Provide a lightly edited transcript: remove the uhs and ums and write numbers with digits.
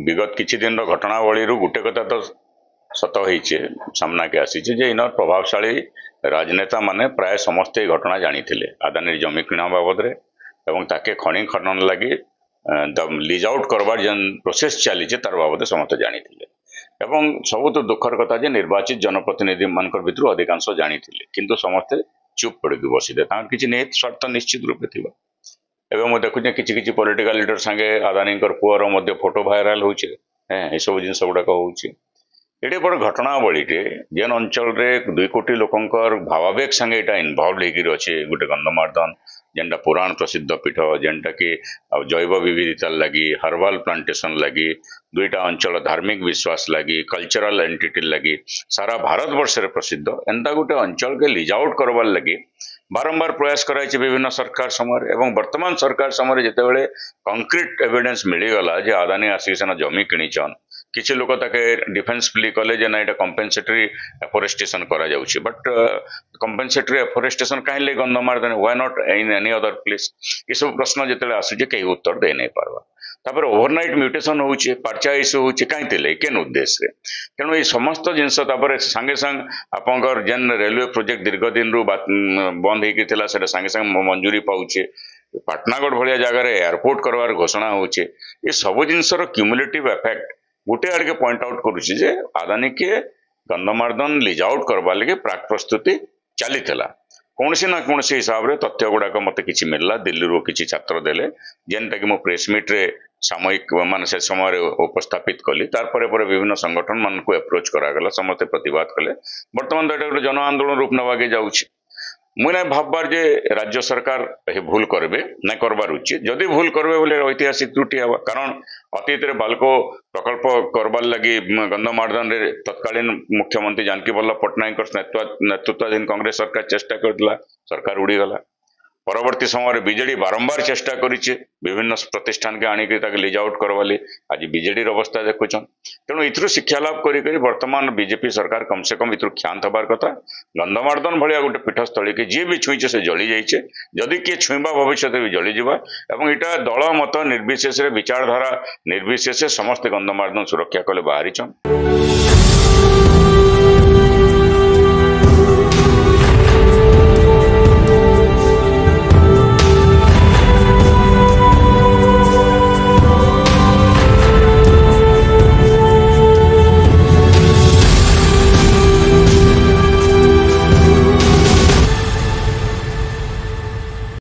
विगत किछि दिन घटनावली गोटे कथा तो सत होइछे सामना के आसी जे इन प्रभावशाली राजनेता माने प्राय समस्ते घटना जानी आदानी जमी किणा बाबद रे एवं ताके खनि खनन लगी लीज आउट करवार जेन प्रोसेस चली तार बाबद समस्त जानी एवं सबुत दुखर कथा जे निर्वाचित जनप्रतिनिधि मान भितर अधिकांश जानी किंतु समस्ते चुप पड़ बसीदे किसी निहित स्वार्थ निश्चित रूपे थी एवं मुझे देखुचे किसी पॉलिटिकल लीडर संगे आदानी पुअर फोटो भाइराल होचे ये सब जिन गुड़ाक होची एटे बड़ घटनावलीटे जेन अंचल रे 2 कोटी लोकंकर भावावेग संगे एटा इनवॉल्व होकर अच्छे गोटे गंधमार्दन जेनटा पुराण प्रसिद्ध पीठ जेनटा कि जैव विविधता लगी हर्बाल प्लांटेशन लगी दुईटा अंचल धार्मिक विश्वास लगी कल्चरल एंटिटी लगी सारा भारत वर्ष रे प्रसिद्ध एंता गोटे अंचल के लीज आउट करवार लगी बारंबार प्रयास कराई विभिन्न सरकार समय एवं वर्तमान सरकार समय जितेबाला कंक्रीट एविडेंस मिलगला जे आदानी आसिक सेना जमी किणीचन किसी लोक ताके डिफेन्स प्ली कले जे ना यहाँ कंपेनसेटरी एफोरेस्टेशन करा जाउछि बट कंपेनसेटरी एफोरेस्टेशन कहीं Gandhamardan why not in any other place ये सब प्रश्न जिते आसुचे कहीं उत्तर दे नहीं पारबा तापर ओवरनाइट म्यूटेशन होउछि पर्चा इश्यू होउछि कहीं थिले केन उद्देश्य तेणु ये समस्त जिनस तापर संगे संग आपनकर जेन रेलवे प्रोजेक्ट दीर्घ दिन रु बंद होइके थिला सेटा संगे संग मंजूरी पाउछि पाटनागढ़ भलिया जगह एयरपोर्ट करवार घोषणा होउछि ये सब जिनसर क्यूमुलेटिव इफेक्ट गोटे आड़ के पॉइंट आउट करुच्ची जे आदानी के गंधमार्दन लीज आउट करवा लगे प्राक प्रस्तुति चली कौन ना कौन हिसाब से तथ्य गुड़ाक मत कि मिलला दिल्ली रू किसी छात्र देले जेनटा कि मो प्रेस मीट रे सामयिक मान से समय उपस्थापित कली तार विभिन्न संगठन मान को एप्रोच करागला समस्ते प्रतिवाद कले बर्तमान तो गोटे जन आंदोलन रूप नवाके जाउछि मुझे भावबार जे राज्य सरकार भूल करबे ना करबार उचित जदि भूल करबे बोले ऐतिहासिक त्रुटि हवा कारण अतीत रे बालको प्रकल्प करबार लगी गंधमार्दन रे तत्कालीन मुख्यमंत्री जानकी वल्लभ पट्टनायक नेतृत्वाधीन कांग्रेस सरकार चेष्टा करला सरकार उड़ीगला परवर्ती समय बीजेडी बारंबार चेष्टा करिचे विभिन्न प्रतिष्ठान के आनिक लीज आउट करवाली आज बीजेडी अवस्था देखुचन तेणु इथु शिक्षा लाभ करी वर्तमान बीजेपी सरकार कम से कम इथु क्षांत हबार कथा गंधमार्दन भाया गोटे पीठस्थली के जी भी छुईचे से जली जाइए जदि किए छुईबा भविष्य भी जलीजा और यहाँ दल मत निर्विशेष विचारधारा निर्विशेष समस्त गंधमार्दन सुरक्षा कले बाहरी